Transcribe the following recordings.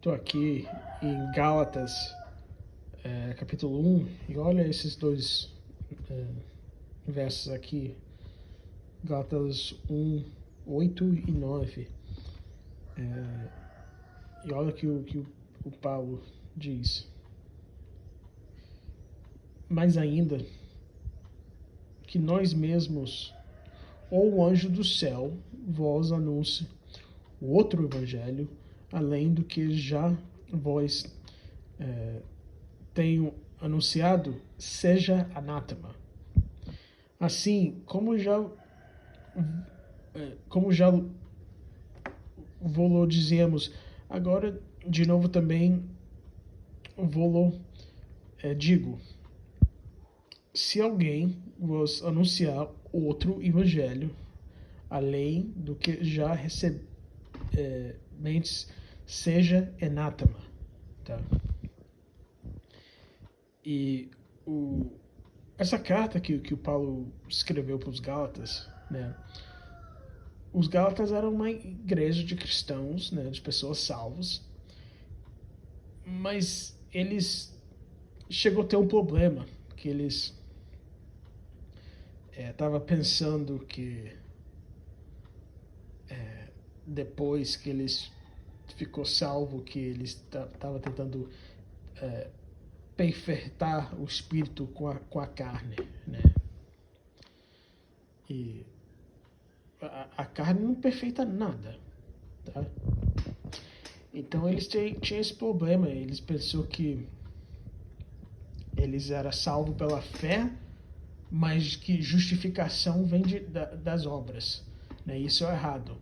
Estou aqui em Gálatas, capítulo 1, e olha esses dois versos aqui, Gálatas 1, 8 e 9. E olha que o Paulo diz. Mais ainda, que nós mesmos, ou o anjo do céu, vos anuncie o outro evangelho, além do que já vós tenho anunciado, seja anátema. Assim, como já vou dizemos, agora de novo também vou digo, se alguém vos anunciar outro evangelho, além do que já recebentes, seja anátema, tá? E essa carta que o Paulo escreveu para os Gálatas, né? Os Gálatas eram uma igreja de cristãos, né, de pessoas salvas, mas eles chegou a ter um problema, que eles estavam pensando que depois que eles ficou salvo, que eles estavam tentando perfeitar o espírito com a carne, né? E a carne não perfeita nada, tá? Então eles tinham esse problema, eles pensaram que eles eram salvos pela fé, mas que justificação vem das obras, né? Isso é errado.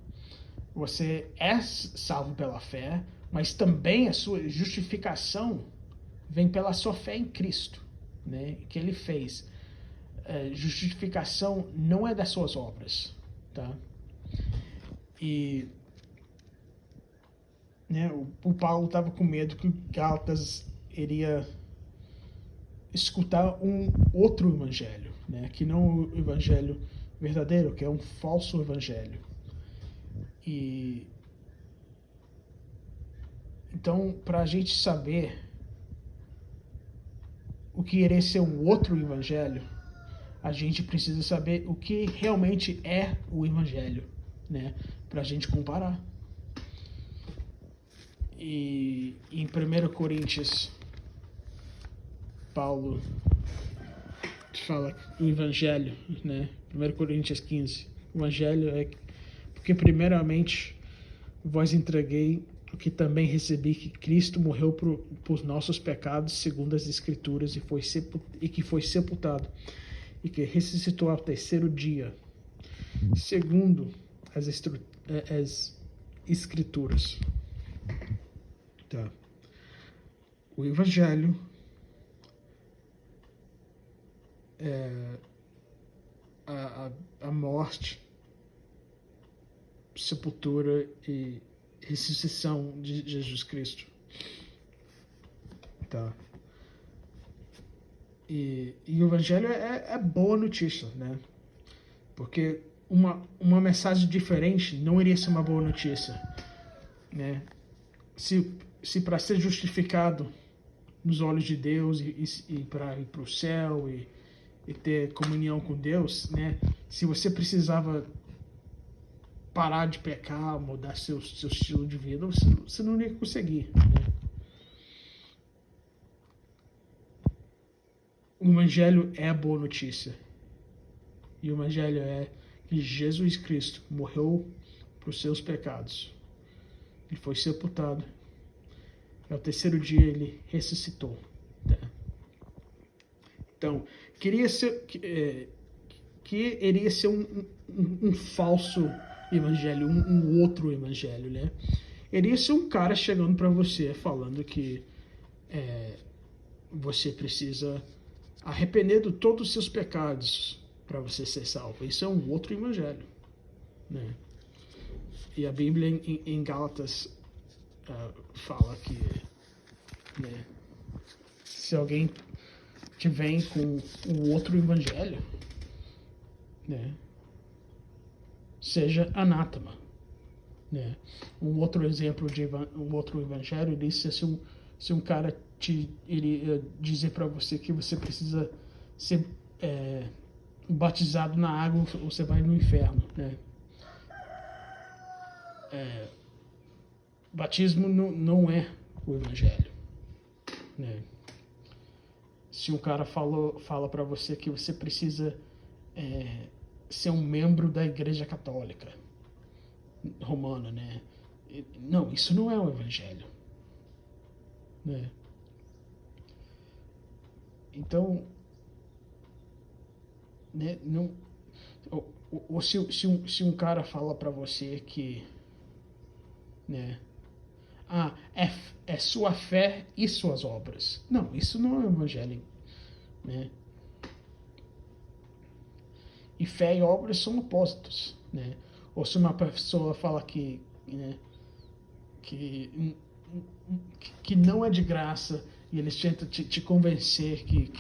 Você é salvo pela fé, mas também a sua justificação vem pela sua fé em Cristo, né? Que Ele fez. Justificação não é das suas obras, tá? E né, o Paulo estava com medo que o Gálatas iria escutar um outro evangelho, né? Que não o evangelho verdadeiro, que é um falso evangelho. E então, para a gente saber o que iria ser um outro evangelho, a gente precisa saber o que realmente é o evangelho, né? Para a gente comparar. E em 1 Coríntios, Paulo fala o evangelho, né? 1 Coríntios 15. O evangelho é porque primeiramente vos entreguei o que também recebi, que Cristo morreu por nossos pecados, segundo as Escrituras, e que foi sepultado, e que ressuscitou ao terceiro dia, segundo as Escrituras. Tá. O Evangelho é a morte, sepultura e ressuscitação de Jesus Cristo. Tá. E o Evangelho é boa notícia, né? Porque uma mensagem diferente não iria ser uma boa notícia, né? Se para ser justificado nos olhos de Deus e para ir para o céu e ter comunhão com Deus, né? Se você precisava parar de pecar, mudar seu estilo de vida, você não ia conseguir, né? O Evangelho é a boa notícia. E o Evangelho é que Jesus Cristo morreu por seus pecados. Ele foi sepultado. E ao terceiro dia ele ressuscitou. Tá? Então, que iria ser um falso evangelho, um outro evangelho, né? Iria ser um cara chegando para você falando que você precisa arrepender de todos os seus pecados para você ser salvo. Isso é um outro evangelho, né? E a Bíblia em Gálatas fala que, né, se alguém que vem com um outro evangelho, né, seja anátema, né? Um outro exemplo de um outro evangelho diz que se um cara iria dizer para você que você precisa ser batizado na água, você vai no inferno, né? Batismo não é o evangelho, né? Se um cara fala para você que você precisa ser um membro da Igreja Católica Romana, né? Não, isso não é o evangelho, né? Então, né, não, ou se um cara fala para você que, né, é sua fé e suas obras. Não, isso não é o evangelho, né? E fé e obras são opostos, né? Ou se uma pessoa fala né, que, que não é de graça e eles tentam te convencer que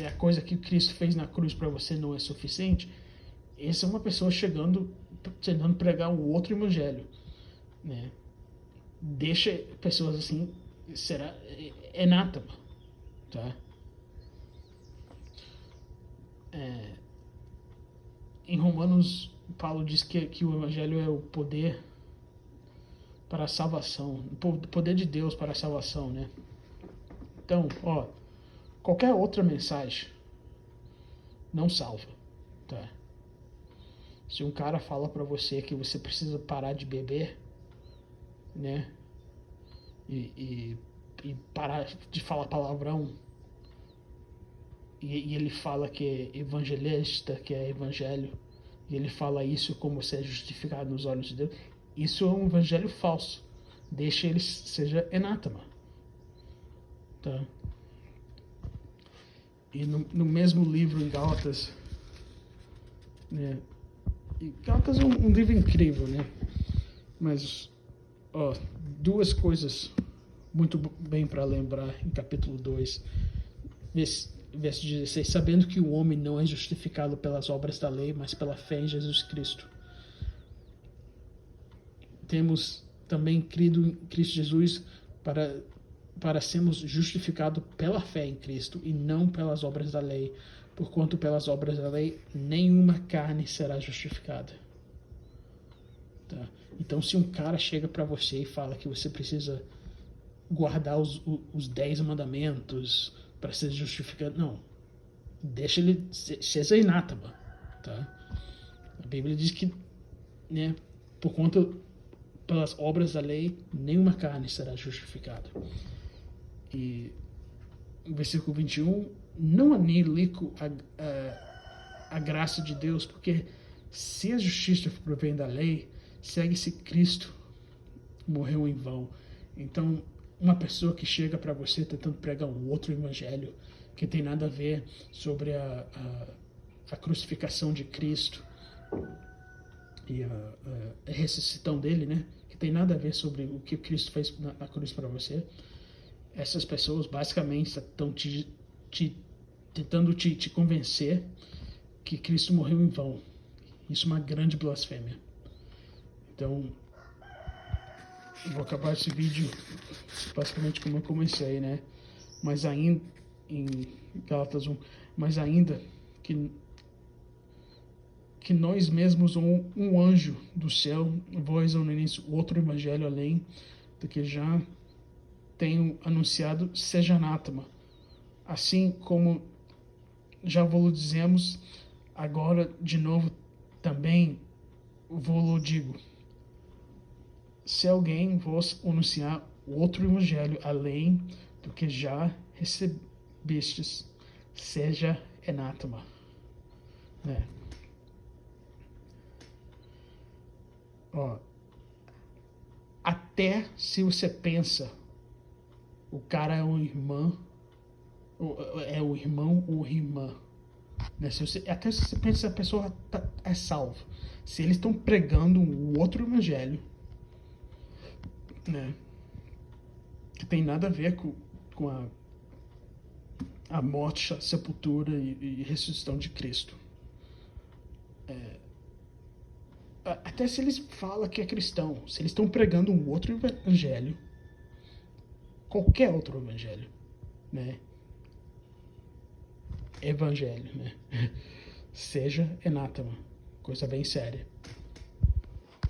a coisa que Cristo fez na cruz para você não é suficiente, essa é uma pessoa tentando pregar um outro evangelho, né? Deixa pessoas assim, será anátema, tá? Em Romanos, Paulo diz que o evangelho é o poder para a salvação, o poder de Deus para a salvação, né? Então, qualquer outra mensagem não salva, tá? Se um cara fala para você que você precisa parar de beber, né? E parar de falar palavrão, e ele fala que é evangelista, que é evangelho, e ele fala isso como ser justificado nos olhos de Deus, isso é um evangelho falso. Deixa ele seja anátema, tá? E no mesmo livro, em Gálatas, né? E Gálatas é um livro incrível, né? Mas, duas coisas muito bem para lembrar em capítulo 2, verso 16. Sabendo que o homem não é justificado pelas obras da lei, mas pela fé em Jesus Cristo. Temos também crido em Cristo Jesus para sermos justificados pela fé em Cristo e não pelas obras da lei, porquanto pelas obras da lei nenhuma carne será justificada. Tá? Então, se um cara chega para você e fala que você precisa guardar os 10 mandamentos para ser justificado, não. Deixa ele ser anátema. Tá? A Bíblia diz que, né, por conta pelas obras da lei, nenhuma carne será justificada. E o versículo 21, não anilo a graça de Deus, porque se a justiça provém da lei, segue-se Cristo morreu em vão. Então, uma pessoa que chega para você tentando pregar um outro evangelho que tem nada a ver sobre a crucificação de Cristo e a ressuscitação dele, né? Que tem nada a ver sobre o que Cristo fez na cruz para você. Essas pessoas basicamente estão tentando te convencer que Cristo morreu em vão. Isso é uma grande blasfêmia. Então, eu vou acabar esse vídeo basicamente como eu comecei, né? Mas ainda, em Gálatas 1, mas ainda que nós mesmos, um anjo do céu, vós ou no início, outro evangelho além do que já tenho anunciado, seja anátema. Assim como já vos dizemos, agora de novo também vos digo. Se alguém vos anunciar outro evangelho além do que já recebestes, seja anátema, né? Até se você pensa o cara é um irmão, é o irmão ou irmã, né? Até se você pensa que a pessoa é salva, se eles estão pregando um outro evangelho, né, que tem nada a ver com a morte, a sepultura e ressurreição de Cristo, até se eles falam que é cristão, se eles estão pregando um outro evangelho, qualquer outro evangelho, né? Evangelho, né? Seja anátema, coisa bem séria.